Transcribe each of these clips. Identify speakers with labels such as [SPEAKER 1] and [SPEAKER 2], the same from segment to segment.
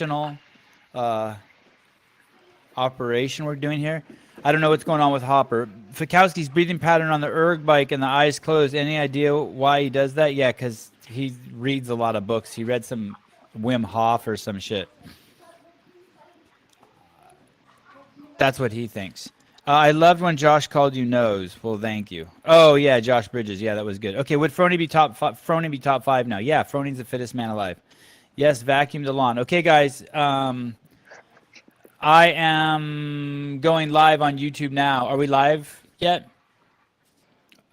[SPEAKER 1] uh, operation we're doing here. I don't know what's going on with Hopper. Fikowski's breathing pattern on the erg bike and the eyes closed. Any idea why he does that? Yeah, because he reads a lot of books. He read some Wim Hof or some shit. That's what he thinks. I loved when Josh called you nose. Well, thank you. Oh yeah, Josh Bridges. Yeah, that was good. Okay, would Frony be Frony be top 5 now? Yeah, Frony's the fittest man alive. Yes, vacuum the lawn. Okay, guys. I am going live on YouTube now. Are we live yet?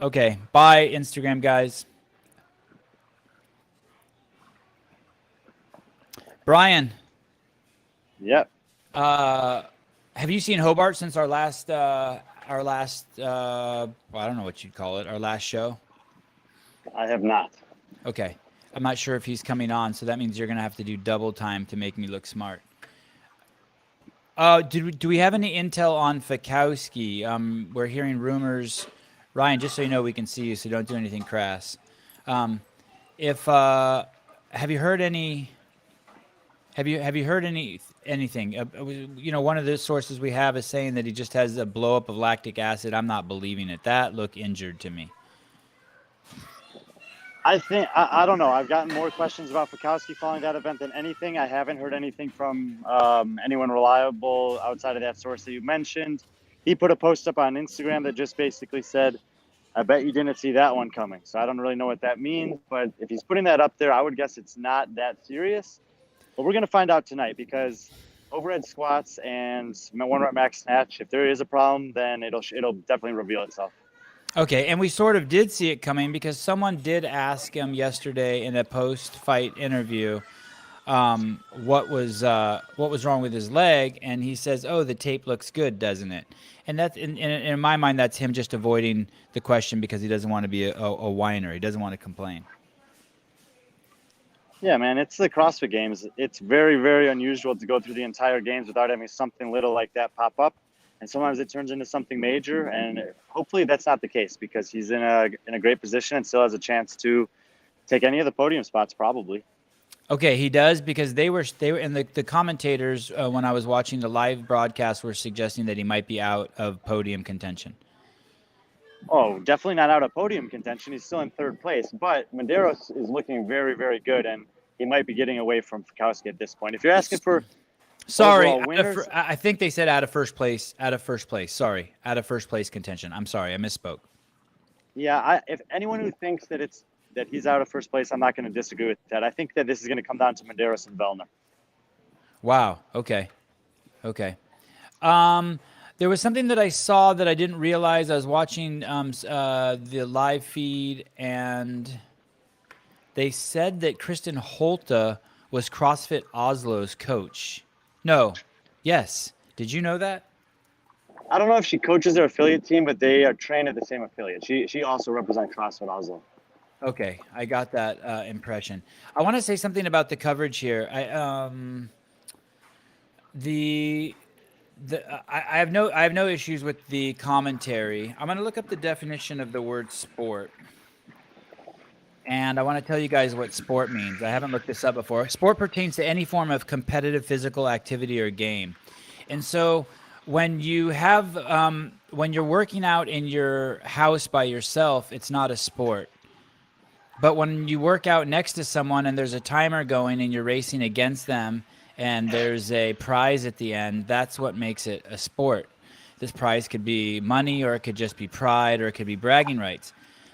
[SPEAKER 1] Okay. Bye, Instagram guys. Brian.
[SPEAKER 2] Yep.
[SPEAKER 1] Have you seen Hobart since our last well, I don't know what you'd call it, our last show?
[SPEAKER 2] I have not.
[SPEAKER 1] Okay. I'm not sure if he's coming on, so that means you're going to have to do double time to make me look smart. Do we have any intel on Fikowski? We're hearing rumors. Ryan, just so you know, we can see you, so don't do anything crass. Have you heard any? Have you heard anything? One of the sources we have is saying that he just has a blow up of lactic acid. I'm not believing it. That looked injured to me.
[SPEAKER 2] I don't know. I've gotten more questions about Fikowski following that event than anything. I haven't heard anything from anyone reliable outside of that source that you mentioned. He put a post up on Instagram that just basically said, I bet you didn't see that one coming. So I don't really know what that means, but if he's putting that up there, I would guess it's not that serious. But we're going to find out tonight, because overhead squats and one rep max snatch, if there is a problem, then it'll definitely reveal itself.
[SPEAKER 1] Okay, and we sort of did see it coming because someone did ask him yesterday in a post-fight interview what was wrong with his leg, and he says, "Oh, the tape looks good, doesn't it?" And that's in my mind, that's him just avoiding the question because he doesn't want to be a whiner. He doesn't want to complain.
[SPEAKER 2] Yeah, man, it's the CrossFit Games. It's very, very unusual to go through the entire games without having something little like that pop up. And sometimes it turns into something major, and hopefully that's not the case, because he's in a great position and still has a chance to take any of the podium spots probably.
[SPEAKER 1] Okay, he does, because they were and the commentators when I was watching the live broadcast were suggesting that he might be out of podium contention.
[SPEAKER 2] Oh, definitely not out of podium contention. He's still in third place, but Medeiros is looking very, very good, and he might be getting away from Fikowski at this point. If you're asking for winners,
[SPEAKER 1] I think they said out of first place. Sorry, out of first place contention. I'm sorry, I misspoke.
[SPEAKER 2] Yeah, if anyone who thinks that he's out of first place, I'm not going to disagree with that. I think that this is going to come down to Medeiros and Vellner.
[SPEAKER 1] Wow. Okay. There was something that I saw that I didn't realize. I was watching the live feed, and they said that Kristen Holta was CrossFit Oslo's coach. No. Yes. Did you know that?
[SPEAKER 2] I don't know if she coaches their affiliate team, but they are trained at the same affiliate. She also represents CrossFit Oslo.
[SPEAKER 1] Okay, I got that impression. I want to say something about the coverage here. I have no issues with the commentary. I'm going to look up the definition of the word sport. And I want to tell you guys what sport means. I haven't looked this up before. Sport pertains to any form of competitive physical activity or game. And so when you have when you're working out in your house by yourself, it's not a sport. But when you work out next to someone and there's a timer going and you're racing against them and there's a prize at the end, that's what makes it a sport. This prize could be money, or it could just be pride, or it could be bragging rights.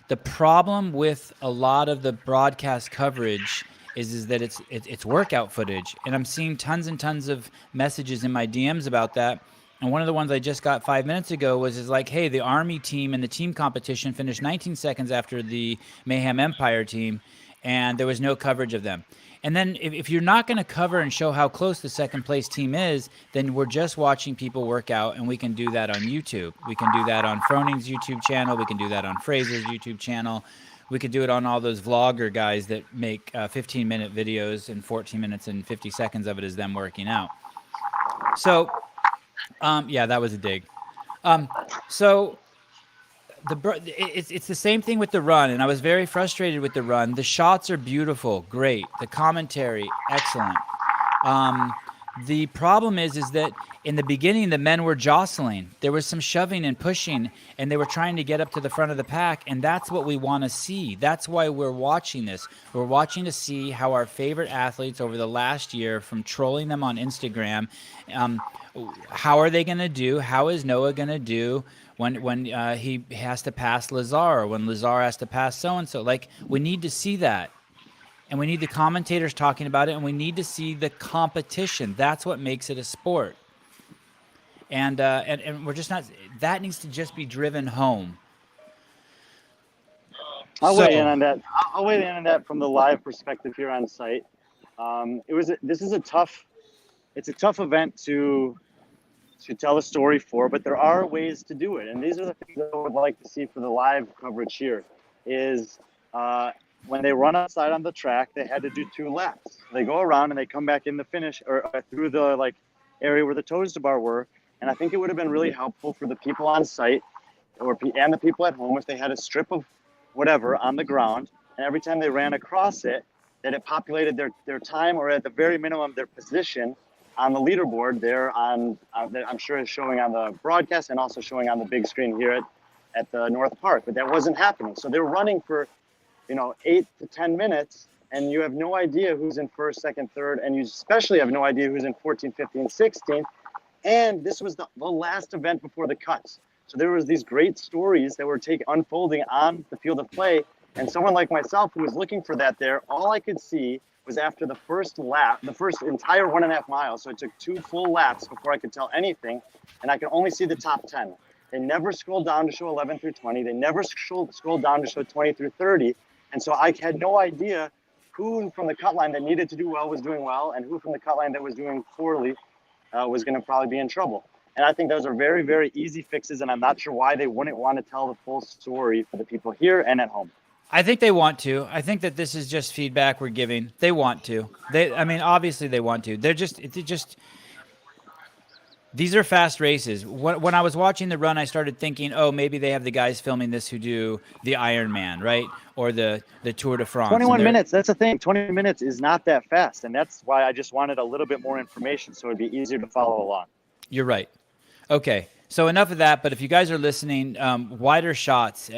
[SPEAKER 1] The problem with a lot of the broadcast coverage is that it's workout footage, and I'm seeing tons and tons of messages in my DMs about that. And one of the ones I just got 5 minutes ago was like, hey, the Army team in the team competition finished 19 seconds after the Mayhem Empire team, and there was no coverage of them. And then if you're not going to cover and show how close the second place team is, then we're just watching people work out, and we can do that on YouTube. We can do that on Froning's YouTube channel. We can do that on Fraser's YouTube channel. We could do it on all those vlogger guys that make 15-minute videos, and 14 minutes and 50 seconds of it is them working out. So, yeah, that was a dig. It's the same thing with the run, and I was very frustrated with the run. The shots are beautiful, great. The commentary, excellent. The problem is that in the beginning, the men were jostling. There was some shoving and pushing, and they were trying to get up to the front of the pack, and that's what we want to see. That's why we're watching this. We're watching to see how our favorite athletes over the last year, from trolling them on Instagram, how are they going to do? How is Noah going to do when he has to pass Lazar, or when Lazar has to pass so-and-so? Like, we need to see that. And we need the commentators talking about it, and we need to see the competition. That's what makes it a sport. And we're just not. That needs to just be driven home.
[SPEAKER 2] I'll weigh in on that. I'll weigh in on that from the live perspective here on site. This is a tough event to tell a story for, but there are ways to do it, and these are the things that I would like to see for the live coverage here. Is when they run outside on the track, they had to do 2 laps. They go around and they come back in the finish, or through the area where the toes to bar were. And I think it would have been really helpful for the people on site and the people at home if they had a strip of whatever on the ground, and every time they ran across it, that it populated their time, or at the very minimum their position on the leaderboard there on that I'm sure is showing on the broadcast and also showing on the big screen here at the North Park. But that wasn't happening. So they were running for 8 to 10 minutes, and you have no idea who's in first, second, third, and you especially have no idea who's in 14, 15, 16. And this was the last event before the cuts. So there was these great stories that were unfolding on the field of play. And someone like myself who was looking for that there, all I could see was after the first lap, the first entire 1.5 miles. So it took 2 full laps before I could tell anything. And I could only see the top 10. They never scrolled down to show 11 through 20. They never scrolled down to show 20 through 30. And so I had no idea who from the cut line that needed to do well was doing well, and who from the cut line that was doing poorly was going to probably be in trouble. And I think those are very, very easy fixes, and I'm not sure why they wouldn't want to tell the full story for the people here and at home.
[SPEAKER 1] I think they want to. I think that this is just feedback we're giving. They want to. Obviously they want to. These are fast races. When I was watching the run, I started thinking, oh, maybe they have the guys filming this who do the Ironman, right? Or the Tour de France.
[SPEAKER 2] 21 minutes, that's the thing. 20 minutes is not that fast. And that's why I just wanted a little bit more information so it'd be easier to follow along.
[SPEAKER 1] You're right. Okay. So enough of that. But if you guys are listening, wider shots,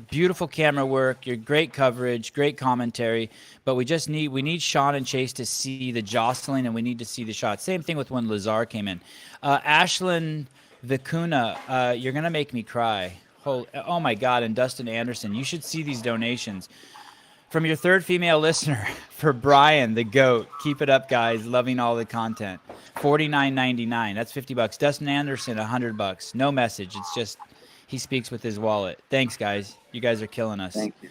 [SPEAKER 1] beautiful camera work, your great coverage, great commentary. But we need Sean and Chase to see the jostling, and we need to see the shots. Same thing with when Lazar came in. Ashlyn Vicuna, you're gonna make me cry. Oh my God! And Dustin Anderson, you should see these donations from your third female listener for Brian the goat. Keep it up, guys. Loving all the content. $49.99. That's $50. Dustin Anderson, $100. No message. It's just he speaks with his wallet. Thanks, guys. You guys are killing us.
[SPEAKER 2] Thank you.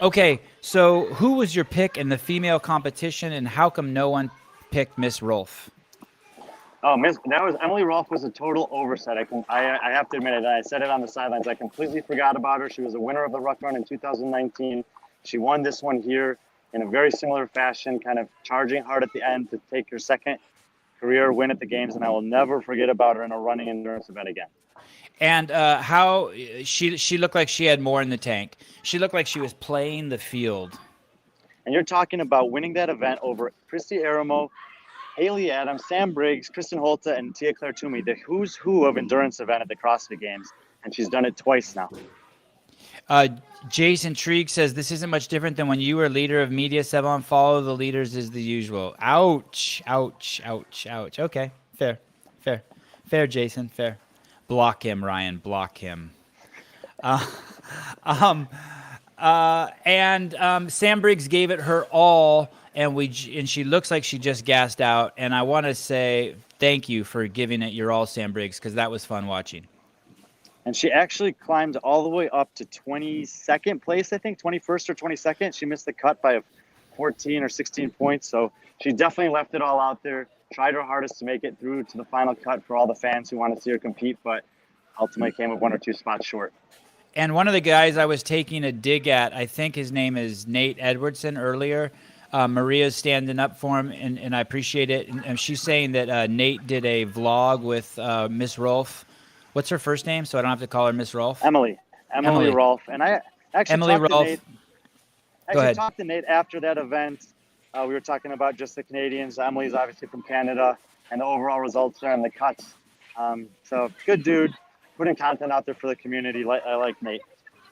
[SPEAKER 1] Okay, so who was your pick in the female competition, and how come no one picked Miss Rolfe?
[SPEAKER 2] Oh, Emily Rolfe was a total oversight. I have to admit it. I said it on the sidelines. I completely forgot about her. She was a winner of the Ruck Run in 2019. She won this one here in a very similar fashion, kind of charging hard at the end to take her second career win at the games, and I will never forget about her in a running endurance event again.
[SPEAKER 1] And how she looked like she had more in the tank. She looked like she was playing the field.
[SPEAKER 2] And you're talking about winning that event over Christy Aramo, Haley Adams, Sam Briggs, Kristen Holta, and Tia Claire Toomey, the who's who of endurance event at the CrossFit Games, and she's done it twice now.
[SPEAKER 1] Jason Trieg says, this isn't much different than when you were leader of media, Sevan. Follow the leaders as the usual. Ouch, ouch, ouch, ouch. Okay, fair, Jason, fair. Block him, Ryan, block him. Sam Briggs gave it her all, and she looks like she just gassed out. And I want to say thank you for giving it your all, Sam Briggs, because that was fun watching.
[SPEAKER 2] And she actually climbed all the way up to 22nd place, I think, 21st or 22nd. She missed the cut by 14 or 16 points. So she definitely left it all out there, tried her hardest to make it through to the final cut for all the fans who want to see her compete, but ultimately came up 1 or 2 spots short.
[SPEAKER 1] And one of the guys I was taking a dig at, I think his name is Nate Edwardson earlier. Maria's standing up for him, and I appreciate it. And she's saying that Nate did a vlog with Miss Rolfe. What's her first name, so I don't have to call her Miss Rolfe?
[SPEAKER 2] Emily Rolfe. And I actually talked to Nate after that event, We were talking about just the Canadians. Emily's obviously from Canada, and the overall results there and the cuts. So good dude, putting content out there for the community. I like Nate.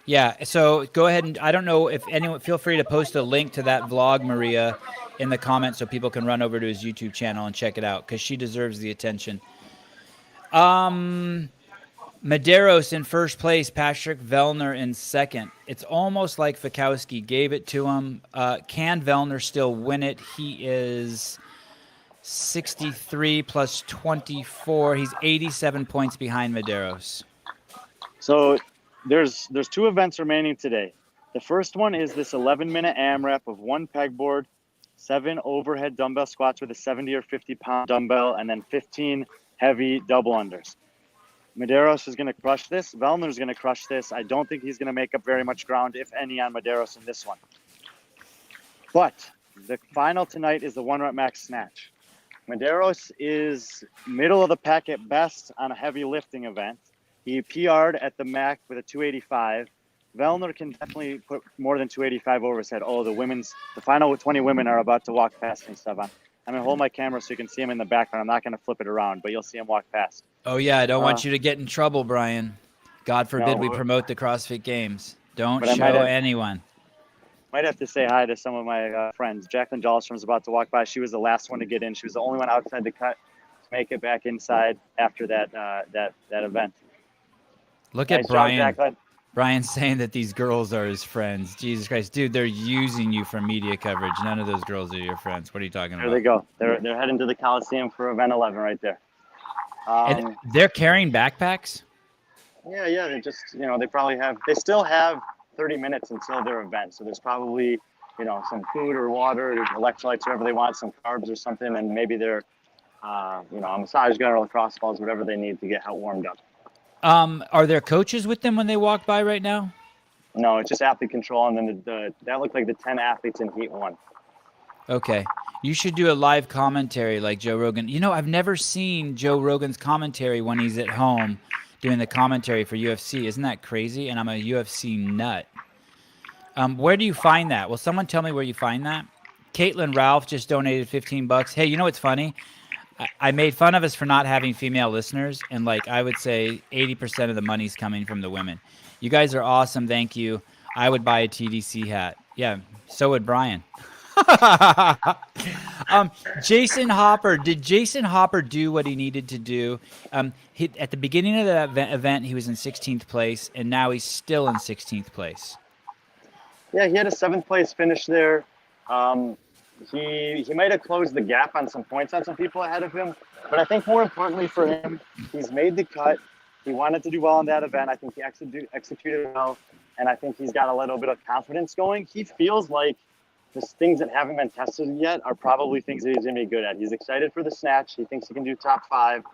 [SPEAKER 1] Yeah, so go ahead and I don't know if anyone, feel free to post a link to that vlog, Maria, in the comments so people can run over to his YouTube channel and check it out because she deserves the attention. Medeiros in first place, Patrick Vellner in second. It's almost like Fikowski gave it to him. Can Vellner still win it? He is 63 plus 24. He's 87 points behind Medeiros.
[SPEAKER 2] So there's 2 events remaining today. The first one is this 11-minute AMRAP of 1 pegboard, 7 overhead dumbbell squats with a 70 or 50-pound dumbbell, and then 15 heavy double unders. Medeiros is going to crush this. Vellner is going to crush this. I don't think he's going to make up very much ground, if any, on Medeiros in this one. But the final tonight is the 1-rep max snatch. Medeiros is middle of the pack at best on a heavy lifting event. He PR'd at the MAC with a 285. Vellner can definitely put more than 285 over his head. Oh, the final 20 women are about to walk past me, Sevan. I'm going to hold my camera so you can see him in the background. I'm not going to flip it around, but you'll see him walk past.
[SPEAKER 1] Oh, yeah, I don't want you to get in trouble, Brian. God forbid we promote the CrossFit Games. Don't show anyone.
[SPEAKER 2] Might have to say hi to some of my friends. Jacqueline Dahlstrom's about to walk by. She was the last one to get in. She was the only one outside the cut to make it back inside after that event.
[SPEAKER 1] Look at Brian. Brian's saying that these girls are his friends. Jesus Christ. Dude, they're using you for media coverage. None of those girls are your friends. What are you talking about?
[SPEAKER 2] There they go. They're heading to the Coliseum for event 11 right there.
[SPEAKER 1] And they're carrying backpacks?
[SPEAKER 2] Yeah. They just, they still have 30 minutes until their event. So there's probably, some food or water, or electrolytes, whatever they want, some carbs or something. And maybe they're, a massage gun or lacrosse balls, whatever they need to get warmed up.
[SPEAKER 1] Are there coaches with them when they walk by right now?
[SPEAKER 2] No, it's just athlete control, and then that looked like the 10 athletes in Heat 1.
[SPEAKER 1] Okay. You should do a live commentary like Joe Rogan. I've never seen Joe Rogan's commentary when he's at home doing the commentary for UFC. Isn't that crazy? And I'm a UFC nut. Where do you find that? Will someone tell me where you find that? Caitlin Ralph just donated $15. Hey, you know what's funny? I made fun of us for not having female listeners, and I would say 80% of the money's coming from the women. You guys are awesome. Thank you. I would buy a TDC hat. Yeah, so would Brian. Jason Hopper. Did Jason Hopper do what he needed to do? At the beginning of that event, he was in 16th place, and now he's still in 16th place.
[SPEAKER 2] Yeah, he had a 7th place finish there. He might have closed the gap on some points on some people ahead of him, but I think more importantly for him, he's made the cut. He wanted to do well in that event. I think he executed well, and I think he's got a little bit of confidence going. He feels like the things that haven't been tested yet are probably things that he's going to be good at. He's excited for the snatch. He thinks he can do top 5.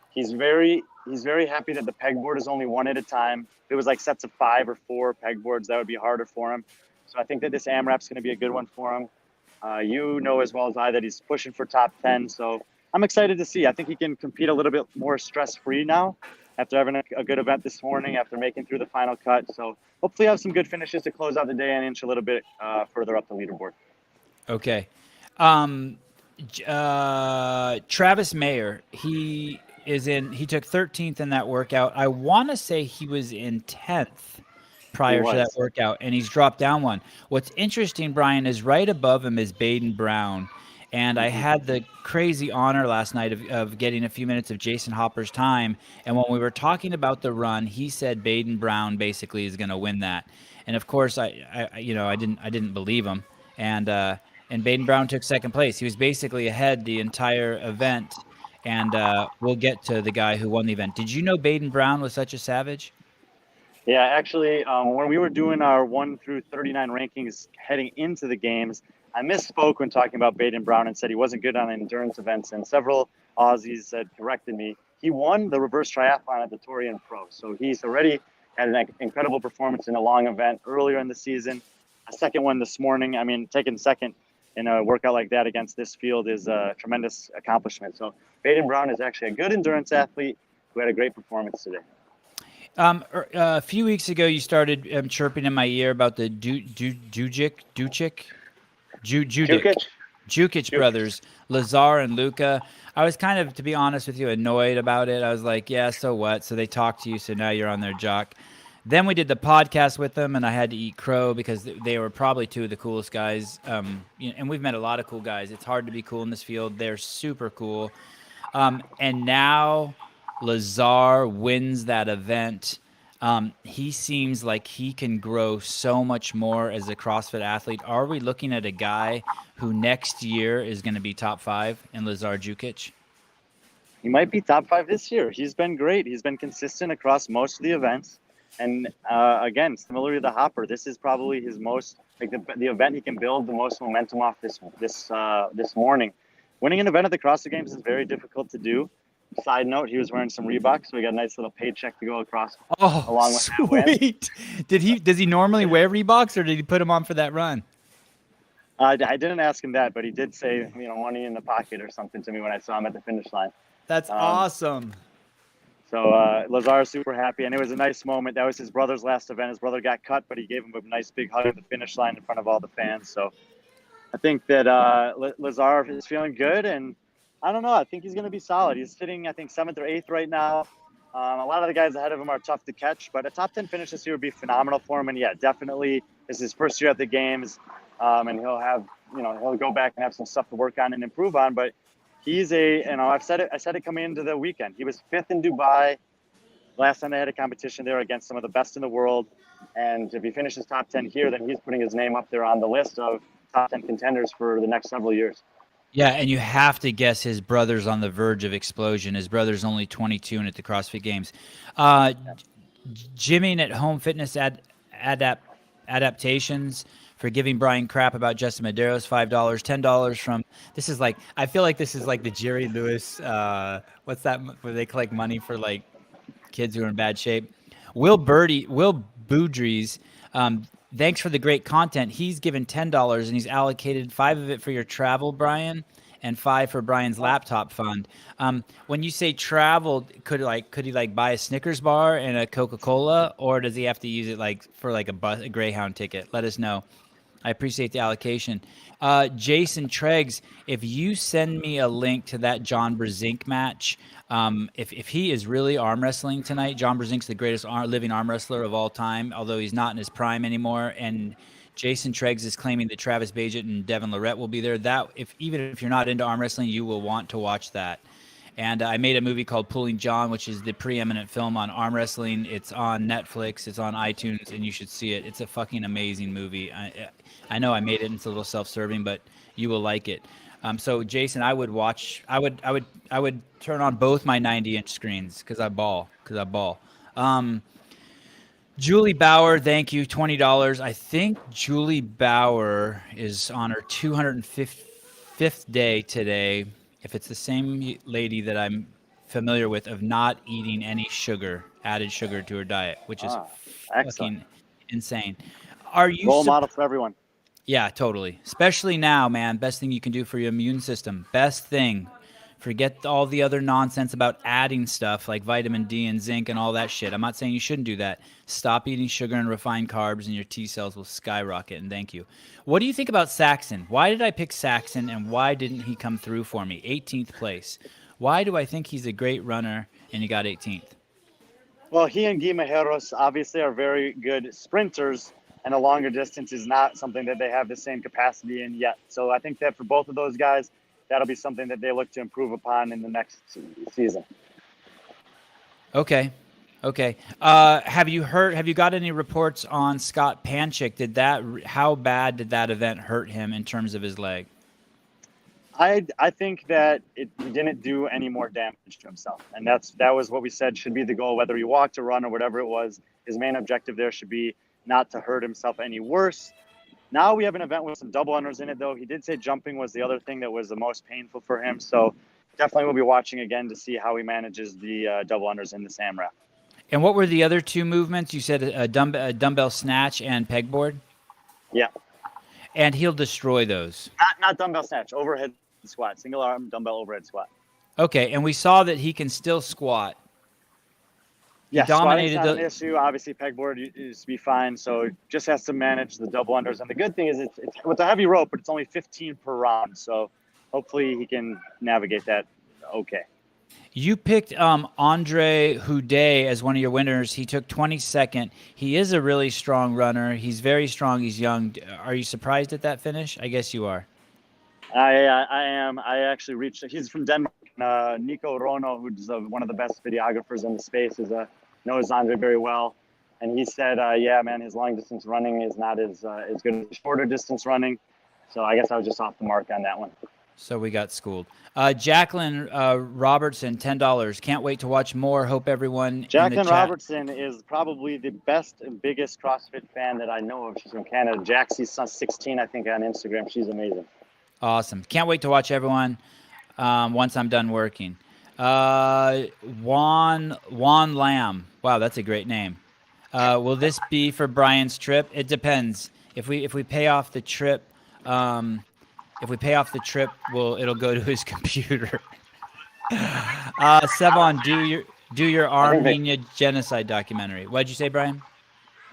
[SPEAKER 2] He's very happy that the pegboard is only 1 at a time. If it was like sets of 5 or 4 pegboards, that would be harder for him. So I think that this AMRAP's going to be a good one for him. You know as well as I that he's pushing for top 10. So I'm excited to see. I think he can compete a little bit more stress-free now after having a good event this morning, after making through the final cut. So hopefully have some good finishes to close out the day and inch a little bit further up the leaderboard.
[SPEAKER 1] Okay. Travis Mayer, he took 13th in that workout. I want to say he was in 10th prior to that workout, and he's dropped down one. What's interesting, Brian, is right above him is Baden Brown. And I had the crazy honor last night of getting a few minutes of Jason Hopper's time. And when we were talking about the run, he said Baden Brown basically is going to win that. And of course, I didn't believe him. And Baden Brown took 2nd place. He was basically ahead the entire event. And we'll get to the guy who won the event. Did you know Baden Brown was such a savage?
[SPEAKER 2] Yeah, actually, when we were doing our 1 through 39 rankings heading into the games, I misspoke when talking about Baden Brown and said he wasn't good on endurance events, and several Aussies had corrected me. He won the reverse triathlon at the Torian Pro, so he's already had an incredible performance in a long event earlier in the season. A second one this morning. I mean, taking 2nd in a workout like that against this field is a tremendous accomplishment. So Baden Brown is actually a good endurance athlete who had a great performance today.
[SPEAKER 1] A few weeks ago, you started chirping in my ear about the Judic. Jukic brothers, Lazar and Luca. I was kind of, to be honest with you, annoyed about it. I was like, yeah, so what? So they talked to you, so now you're on their jock. Then we did the podcast with them, and I had to eat crow because they were probably two of the coolest guys. And we've met a lot of cool guys. It's hard to be cool in this field. They're super cool. And now Lazar wins that event. He seems like he can grow so much more as a CrossFit athlete. Are we looking at a guy who next year is going to be top 5 in Lazar Jukic?
[SPEAKER 2] He might be top 5 this year. He's been great. He's been consistent across most of the events. And again, similar to the Hopper, this is probably his most, like the event he can build the most momentum off this morning. Winning an event at the CrossFit Games is very difficult to do. Side note, he was wearing some Reeboks, so we got a nice little paycheck to go across along with that win.
[SPEAKER 1] Sweet. Does he normally wear Reeboks, or did he put them on for that run?
[SPEAKER 2] I didn't ask him that, but he did say, money in the pocket or something to me when I saw him at the finish line.
[SPEAKER 1] That's awesome.
[SPEAKER 2] So Lazar is super happy, and it was a nice moment. That was his brother's last event. His brother got cut, but he gave him a nice big hug at the finish line in front of all the fans. So I think that Lazar is feeling good, and I don't know. I think he's going to be solid. He's sitting, I think, 7th or 8th right now. A lot of the guys ahead of him are tough to catch, but a top 10 finish this year would be phenomenal for him. And yeah, definitely this is his first year at the games, and he'll have, he'll go back and have some stuff to work on and improve on. But he's I said it coming into the weekend. He was 5th in Dubai last time they had a competition there against some of the best in the world. And if he finishes top 10 here, then he's putting his name up there on the list of top 10 contenders for the next several years.
[SPEAKER 1] Yeah, and you have to guess his brother's on the verge of explosion. His brother's only 22 and at the CrossFit Games. Gymming at Home Fitness Adaptations for giving Brian crap about Justin Medeiros, $5, $10 from. This is like, I feel like this is like the Jerry Lewis. What's that? Where they collect money for like kids who are in bad shape. Will Boudries. Thanks for the great content. He's given $10 and he's allocated $5 of it for your travel, Brian, and $5 for Brian's laptop fund. When you say travel, could he buy a Snickers bar and a Coca-Cola, or does he have to use it for a Greyhound ticket? Let us know. I appreciate the allocation. Jason Treggs, if you send me a link to that John Brzenk match, if he is really arm wrestling tonight, John Brzenk's the greatest living arm wrestler of all time, although he's not in his prime anymore. And Jason Treggs is claiming that Travis Bagent and Devin Lorette will be there. Even if you're not into arm wrestling, you will want to watch that. And I made a movie called Pulling John, which is the preeminent film on arm wrestling. It's on Netflix. It's on iTunes, and you should see it. It's a fucking amazing movie. I know I made it. It's a little self-serving, but you will like it. So Jason, I would turn on both my 90-inch screens because I ball. Julie Bauer, thank you, $20. I think Julie Bauer is on her 205th day today. If it's the same lady that I'm familiar with of not eating any added sugar to her diet, which is fucking insane. Are you
[SPEAKER 2] role model for everyone?
[SPEAKER 1] Yeah, totally. Especially now, man. Best thing you can do for your immune system. Best thing. Forget all the other nonsense about adding stuff like vitamin D and zinc and all that shit. I'm not saying you shouldn't do that. Stop eating sugar and refined carbs and your T cells will skyrocket, and thank you. What do you think about Saxon? Why did I pick Saxon, and why didn't he come through for me? 18th place. Why do I think he's a great runner and he got 18th?
[SPEAKER 2] Well, he and Guy Mejeros obviously are very good sprinters, and a longer distance is not something that they have the same capacity in yet. So I think that for both of those guys, that'll be something that they look to improve upon in the next season.
[SPEAKER 1] Okay. Have you got any reports on Scott Panchak? How bad did that event hurt him in terms of his leg?
[SPEAKER 2] I think that he didn't do any more damage to himself. And that was what we said should be the goal, whether he walked or run or whatever it was. His main objective there should be not to hurt himself any worse. Now we have an event with some double unders in it, though. He did say jumping was the other thing that was the most painful for him. So definitely we'll be watching again to see how he manages the double unders in the SAMRAP.
[SPEAKER 1] And what were the other two movements? You said a dumbbell snatch and pegboard?
[SPEAKER 2] Yeah.
[SPEAKER 1] And he'll destroy those.
[SPEAKER 2] Not dumbbell snatch, overhead squat, single arm dumbbell overhead squat.
[SPEAKER 1] Okay, and we saw that he can still squat. He
[SPEAKER 2] Yeah, squatting's
[SPEAKER 1] dominated
[SPEAKER 2] not an
[SPEAKER 1] the.
[SPEAKER 2] issue. Obviously, pegboard is to be fine. So just has to manage the double unders. And the good thing is it's with a heavy rope, but it's only 15 per round. So hopefully he can navigate that okay.
[SPEAKER 1] You picked Andre Houdet as one of your winners. He took 22nd. He is a really strong runner. He's very strong. He's young. Are you surprised at that finish? I guess you are.
[SPEAKER 2] I am. I actually reached. He's from Denmark. Nico Rono, who's one of the best videographers in the space, knows Andre very well, and he said, "Yeah, man, his long distance running is not as good as shorter distance running." So I guess I was just off the mark on that one.
[SPEAKER 1] So we got schooled. Jacqueline Robertson, $10. Can't wait to watch more. Hope everyone in the
[SPEAKER 2] Jacqueline
[SPEAKER 1] chat.
[SPEAKER 2] Robertson is probably the best and biggest CrossFit fan that I know of. She's from Canada. Jaxie's 16, I think, on Instagram. She's amazing.
[SPEAKER 1] Awesome. Can't wait to watch everyone once I'm done working. Juan Lamb. Wow, that's a great name. Will this be for Brian's trip? It depends. If we pay off the trip, it'll go to his computer. Sevan, do your Armenia genocide documentary. What'd you say, Brian?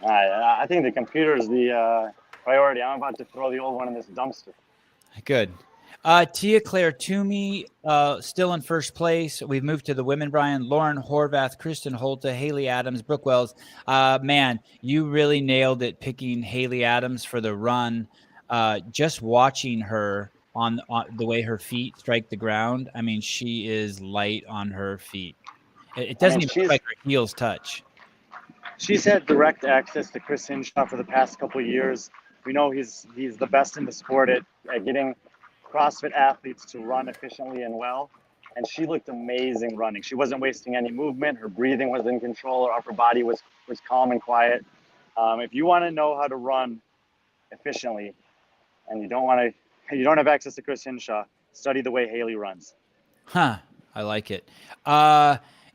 [SPEAKER 2] I think the computer is the priority. I'm about to throw the old one in this dumpster.
[SPEAKER 1] Good. Tia Claire Toomey, still in first place. We've moved to the women, Brian. Lauren Horvath, Kristen Holta, Haley Adams, Brooke Wells. Man, you really nailed it picking Haley Adams for the run. Just watching her on the way her feet strike the ground. I mean, she is light on her feet. It doesn't even look like her heels touch.
[SPEAKER 2] She's had direct access to Chris Hinshaw for the past couple of years. We know he's the best in the sport at getting CrossFit athletes to run efficiently and well. And she looked amazing running. She wasn't wasting any movement. Her breathing was in control. Her upper body was calm and quiet. If you want to know how to run efficiently and you don't have access to Chris Hinshaw, study the way Haley runs.
[SPEAKER 1] Huh. I like it.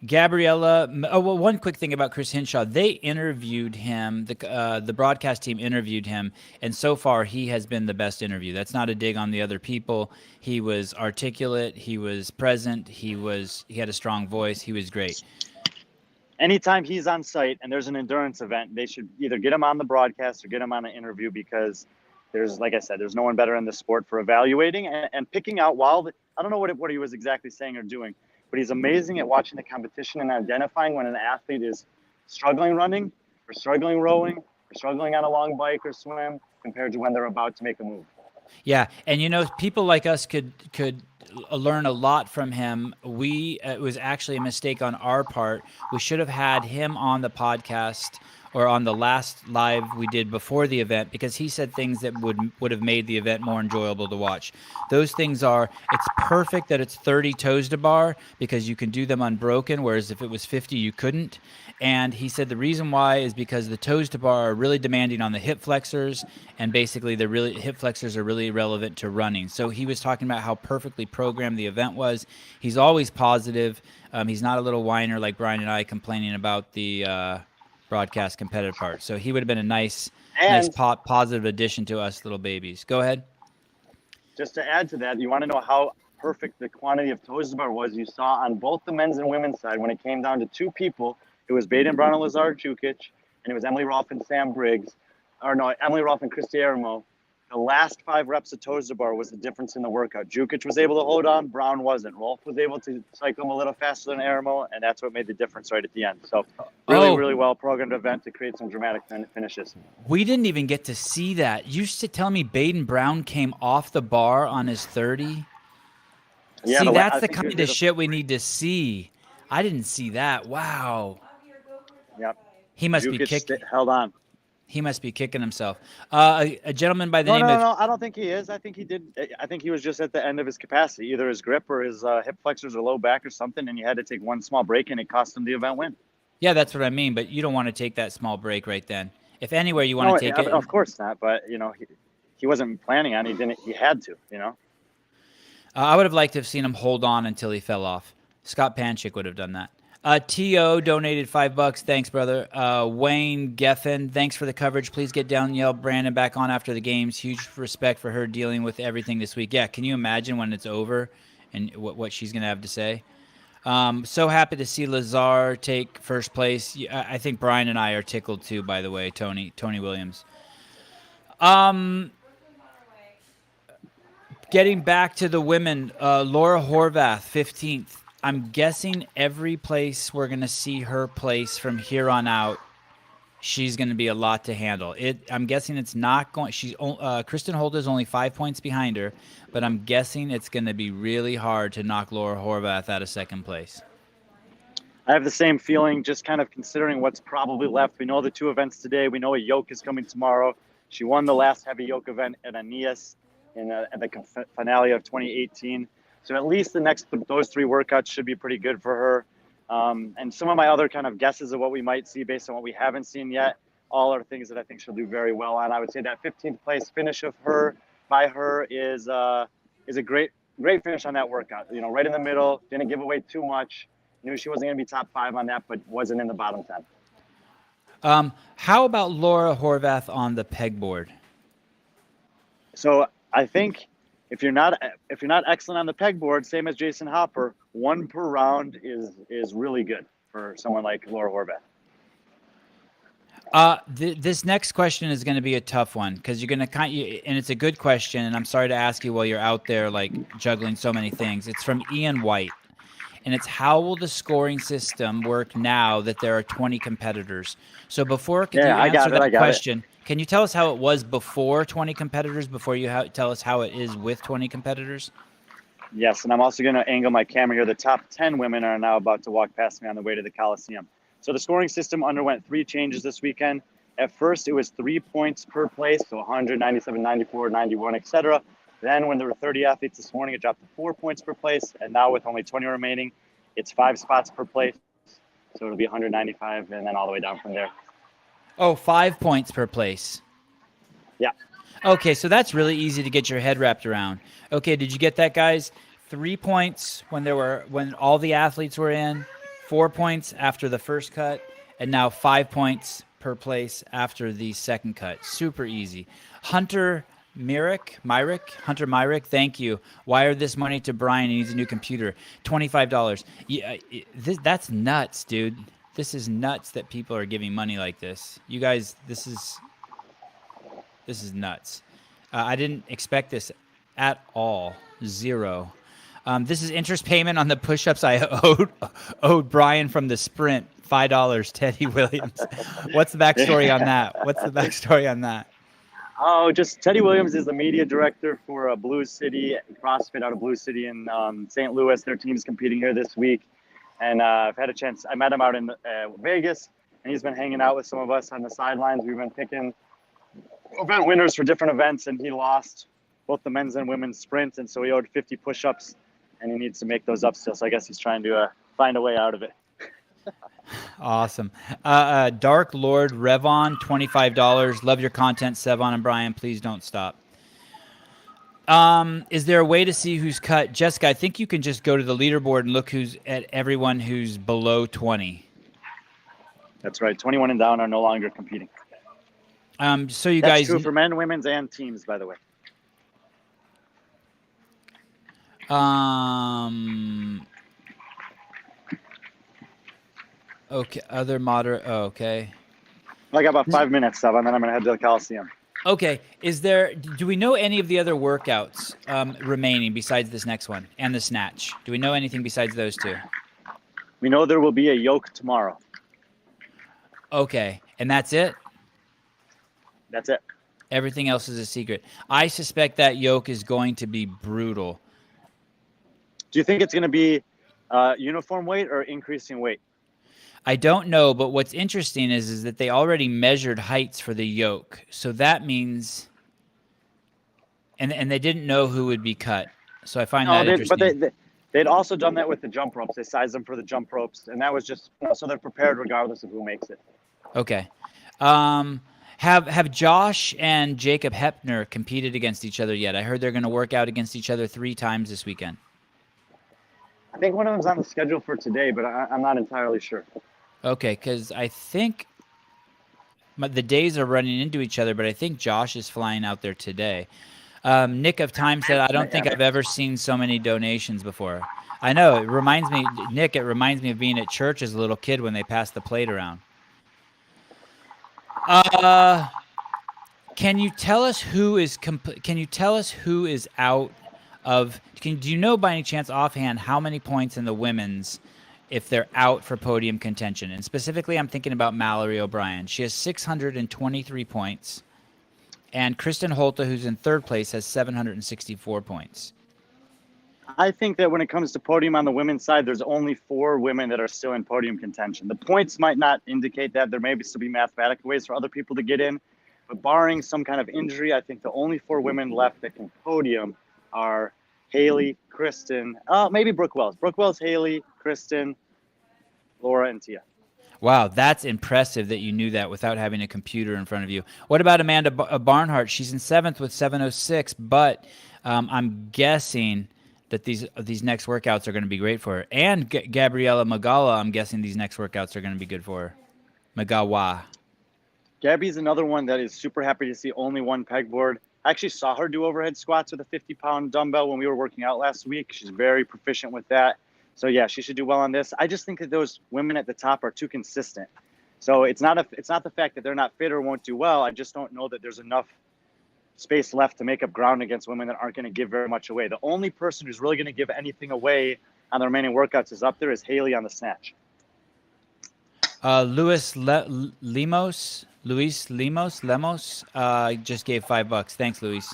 [SPEAKER 1] Gabriella. Oh, well, one quick thing about Chris Hinshaw. They interviewed him. The broadcast team interviewed him, and so far he has been the best interview. That's not a dig on the other people. He was articulate. He was present. He had a strong voice. He was great.
[SPEAKER 2] Anytime he's on site and there's an endurance event, they should either get him on the broadcast or get him on an interview because like I said, there's no one better in the sport for evaluating and picking out I don't know what he was exactly saying or doing, but he's amazing at watching the competition and identifying when an athlete is struggling running or struggling rowing or struggling on a long bike or swim compared to when they're about to make a move.
[SPEAKER 1] Yeah, and people like us could learn a lot from him. It was actually a mistake on our part. We should have had him on the podcast or on the last live we did before the event because he said things that would have made the event more enjoyable to watch. Those things are, it's perfect that it's 30 toes to bar because you can do them unbroken, whereas if it was 50, you couldn't. And he said the reason why is because the toes to bar are really demanding on the hip flexors, and basically hip flexors are really relevant to running. So he was talking about how perfectly programmed the event was. He's always positive. He's not a little whiner like Brian and I complaining about the broadcast competitive part. So he would have been a nice positive addition to us little babies. Go ahead.
[SPEAKER 2] Just to add to that, you want to know how perfect the quantity of toes to bar was. You saw on both the men's and women's side when it came down to two people. It was Baden Brown and Lazar Jukic, and it was Emily Rolfe and Sam Briggs. Emily Rolfe and Christy Aramo. The last 5 reps of toes to bar was the difference in the workout. Jukic was able to hold on, Brown wasn't. Rolfe was able to cycle him a little faster than Aramo, and that's what made the difference right at the end. So really well programmed event to create some dramatic finishes.
[SPEAKER 1] We didn't even get to see that. You used to tell me Baden Brown came off the bar on his 30. Yeah, see, that's the kind of shit we need to see. I didn't see that. Wow.
[SPEAKER 2] Yep.
[SPEAKER 1] He must be kicking.
[SPEAKER 2] Held on.
[SPEAKER 1] He must be kicking himself. A gentleman by the name of...
[SPEAKER 2] No, I don't think he is. I think he did. I think he was just at the end of his capacity. Either his grip or his hip flexors or low back or something, and you had to take one small break, and it cost him the event win.
[SPEAKER 1] Yeah, that's what I mean, but you don't want to take that small break right then. If anywhere you want to take it...
[SPEAKER 2] Of course not, but, he wasn't planning on it. He had to,
[SPEAKER 1] I would have liked to have seen him hold on until he fell off. Scott Panchak would have done that. T.O. donated $5. Thanks, brother. Wayne Geffen, thanks for the coverage. Please get Danielle Brandon back on after the games. Huge respect for her dealing with everything this week. Yeah, can you imagine when it's over and what she's going to have to say? So happy to see Lazar take first place. I think Brian and I are tickled too, by the way, Tony Williams. Getting back to the women, Laura Horvath, 15th. I'm guessing every place we're going to see her place from here on out, she's going to be a lot to handle. I'm guessing it's not going. Kristen Holt is only 5 points behind her, but I'm guessing it's going to be really hard to knock Laura Horvath out of second place.
[SPEAKER 2] I have the same feeling, just kind of considering what's probably left. We know the 2 events today. We know a yoke is coming tomorrow. She won the last heavy yoke event at Aeneas at the finale of 2018. So at least those 3 workouts should be pretty good for her. And some of my other kind of guesses of what we might see based on what we haven't seen yet, all are things that I think she'll do very well on. I would say that 15th place finish by her is a great finish on that workout. Right in the middle, didn't give away too much. Knew she wasn't going to be top 5 on that, but wasn't in the bottom 10.
[SPEAKER 1] How about Laura Horvath on the pegboard?
[SPEAKER 2] So I think if you're not excellent on the pegboard, same as Jason Hopper, 1 per round is really good for someone like Laura Horvath.
[SPEAKER 1] This next question is going to be a tough one because you're going to and it's a good question, and I'm sorry to ask you while you're out there like juggling so many things. It's from Ian White. And it's how will the scoring system work now that there are 20 competitors? So before you answer that question, can you tell us how it was before 20 competitors, before you tell us how it is with 20 competitors?
[SPEAKER 2] Yes, and I'm also going to angle my camera here. The top 10 women are now about to walk past me on the way to the Coliseum. So the scoring system underwent 3 changes this weekend. At first, it was 3 points per place, so 197, 94, 91, etc. Then when there were 30 athletes this morning, it dropped to 4 points per place. And now with only 20 remaining, it's 5 spots per place. So it'll be 195 and then all the way down from there.
[SPEAKER 1] Oh, 5 points per place.
[SPEAKER 2] Yeah.
[SPEAKER 1] Okay, so that's really easy to get your head wrapped around. Okay, did you get that, guys? 3 points when all the athletes were in, 4 points after the first cut, and now 5 points per place after the second cut. Super easy. Hunter Myrick, thank you. Wire this money to Brian. He needs a new computer. $25. Yeah, that's nuts, dude. This is nuts that people are giving money like this. You guys, this is nuts. I didn't expect this at all. 0. This is interest payment on the push-ups I owed Brian from the sprint. $5. Teddy Williams. What's the backstory on that?
[SPEAKER 2] Oh, just Teddy Williams is the media director for Blue City CrossFit out of Blue City in St. Louis. Their team is competing here this week. And I've had a chance. I met him out in Vegas, and he's been hanging out with some of us on the sidelines. We've been picking event winners for different events, and he lost both the men's and women's sprints. And so he owed 50 push-ups, and he needs to make those up still. So I guess he's trying to find a way out of it.
[SPEAKER 1] Awesome. Dark Lord Revon, $25. Love your content, Sevan and Brian. Please don't stop. Is there a way to see who's cut? Jessica, I think you can just go to the leaderboard and look who's at everyone who's below 20.
[SPEAKER 2] That's right. 21 and down are no longer competing.
[SPEAKER 1] So you
[SPEAKER 2] That's
[SPEAKER 1] guys.
[SPEAKER 2] True for men, women's, and teams, by the way.
[SPEAKER 1] Okay. Other moderate. Oh, okay.
[SPEAKER 2] I got about 5 minutes, Sevan, and then I'm going to head to the Coliseum.
[SPEAKER 1] Okay. Do we know any of the other workouts remaining besides this next one and the snatch? Do we know anything besides those 2?
[SPEAKER 2] We know there will be a yoke tomorrow.
[SPEAKER 1] Okay. And that's it?
[SPEAKER 2] That's it.
[SPEAKER 1] Everything else is a secret. I suspect that yoke is going to be brutal.
[SPEAKER 2] Do you think it's going to be uniform weight or increasing weight?
[SPEAKER 1] I don't know, but what's interesting is that they already measured heights for the yoke. So that means, and they didn't know who would be cut. So I find that interesting.
[SPEAKER 2] But they'd also done that with the jump ropes. They sized them for the jump ropes, and that was just so they're prepared regardless of who makes it.
[SPEAKER 1] Okay. Have Josh and Jacob Hepner competed against each other yet? I heard they're going to work out against each other 3 times this weekend.
[SPEAKER 2] I think one of them's on the schedule for today, but I'm not entirely sure.
[SPEAKER 1] Okay, because I think the days are running into each other, but I think Josh is flying out there today. Nick of Time said, I don't think I've ever seen so many donations before. I know. It reminds me, Nick, it reminds me of being at church as a little kid when they passed the plate around. Can you tell us who is out of? Do you know by any chance offhand how many points in the women's if they're out for podium contention? And specifically, I'm thinking about Mallory O'Brien. She has 623 points, and Kristen Holta, who's in third place, has 764 points.
[SPEAKER 2] I think that when it comes to podium on the women's side, there's only 4 women that are still in podium contention. The points might not indicate that. There may still be mathematical ways for other people to get in. But barring some kind of injury, I think the only 4 women left that can podium are Haley, Kristen, maybe Brooke Wells. Brooke Wells, Haley, Kristen, Laura, and Tia.
[SPEAKER 1] Wow, that's impressive that you knew that without having a computer in front of you. What about Amanda Barnhart? She's in 7th with 706, but I'm guessing that these next workouts are going to be great for her. And Gabriella Magawa, I'm guessing these next workouts are going to be good for her. Magawa.
[SPEAKER 2] Gabby's another one that is super happy to see only one pegboard. I actually saw her do overhead squats with a 50-pound dumbbell when we were working out last week. She's very proficient with that. So, yeah, she should do well on this. I just think that those women at the top are too consistent. So it's not the fact that they're not fit or won't do well. I just don't know that there's enough space left to make up ground against women that aren't going to give very much away. The only person who's really going to give anything away on the remaining workouts is up there is Haley on the snatch.
[SPEAKER 1] Luis Lemos just gave $5. Thanks, Luis.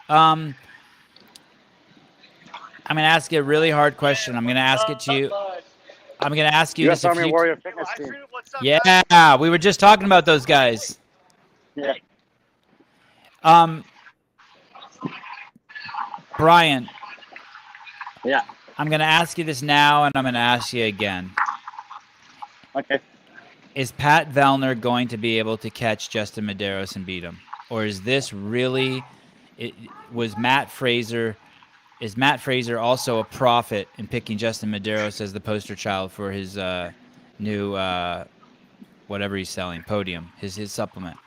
[SPEAKER 1] I'm going to ask you a really hard question. I'm going to ask it to you. I'm going to ask you
[SPEAKER 2] U.S.
[SPEAKER 1] this.
[SPEAKER 2] Army Warrior Fitness Team.
[SPEAKER 1] Yeah, we were just talking about those guys.
[SPEAKER 2] Yeah.
[SPEAKER 1] Brian.
[SPEAKER 2] Yeah.
[SPEAKER 1] I'm going to ask you this now, and I'm going to ask you again.
[SPEAKER 2] Okay.
[SPEAKER 1] Is Pat Vellner going to be able to catch Justin Medeiros and beat him? Or is this really is Matt Fraser also a prophet in picking Justin Medeiros as the poster child for his new whatever he's selling, Podium, his supplement?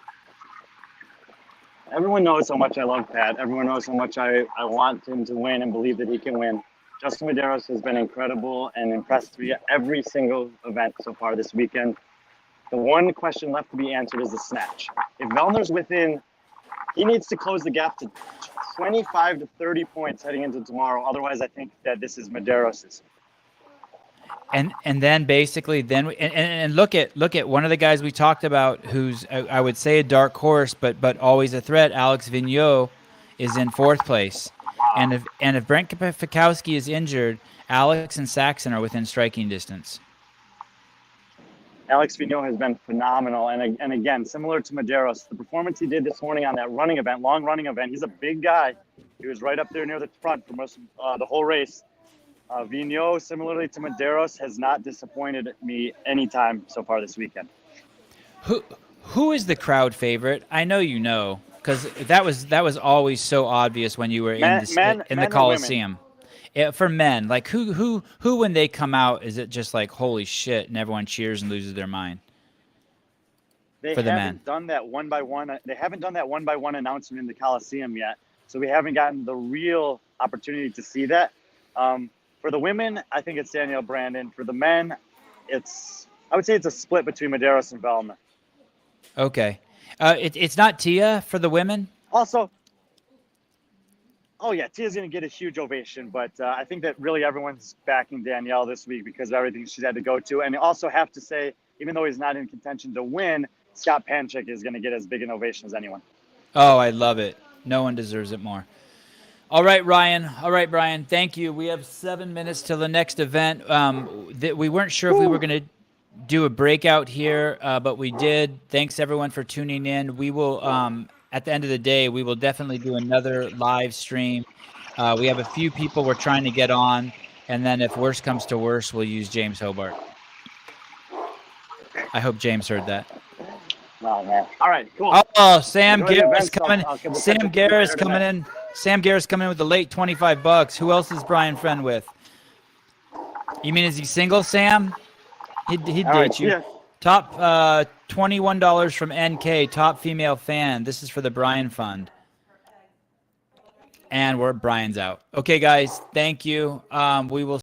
[SPEAKER 2] Everyone knows how much I love Pat. Everyone knows how much I want him to win and believe that he can win. Justin Medeiros has been incredible and impressed me at every single event so far this weekend. The one question left to be answered is the snatch. If Vellner's within, he needs to close the gap to 25 to 30 points heading into tomorrow. Otherwise, I think that this is Medeiros's.
[SPEAKER 1] And then basically look at one of the guys we talked about who's I would say a dark horse, but always a threat. Alex Vigneault is in 4th place, and if Brent Fikowski is injured, Alex and Saxon are within striking distance.
[SPEAKER 2] Alex Vigneault has been phenomenal. And again, similar to Medeiros, the performance he did this morning on that long running event, he's a big guy. He was right up there near the front for most of the whole race. Vigneault, similarly to Medeiros, has not disappointed me anytime so far this weekend.
[SPEAKER 1] Who is the crowd favorite? I know you know, because that was always so obvious when you were in the Coliseum. For men, like who when they come out, is it just like holy shit and everyone cheers and loses their mind?
[SPEAKER 2] They haven't done that one by one. They haven't done that one by one announcement in the Coliseum yet, so we haven't gotten the real opportunity to see that. For the women, I think it's Danielle Brandon. For the men, I would say it's a split between Medeiros and Vellner.
[SPEAKER 1] Okay, it's not Tia for the women.
[SPEAKER 2] Also. Oh, yeah, Tia's going to get a huge ovation, but I think that really everyone's backing Danielle this week because of everything she's had to go to. And you also have to say, even though he's not in contention to win, Scott Panchak is going to get as big an ovation as anyone.
[SPEAKER 1] Oh, I love it. No one deserves it more. All right, Ryan. All right, Brian, thank you. We have 7 minutes till the next event. We weren't sure if we were going to do a breakout here, but we did. Thanks, everyone, for tuning in. We will... at the end of the day, we will definitely do another live stream. We have a few people we're trying to get on, and then if worse comes to worse, we'll use James Hobart. I hope James heard that.
[SPEAKER 2] Oh, man. All right, cool.
[SPEAKER 1] Oh, Sam Garrett's coming. Sam Garrett's coming in. Sam Garrett's coming in with the late $25. Who else is Brian friend with? You mean is he single, Sam? He'd date you. Yeah. Top $21 from NK, top female fan. This is for the Brian Fund. And Brian's out. Okay, guys, thank you. We will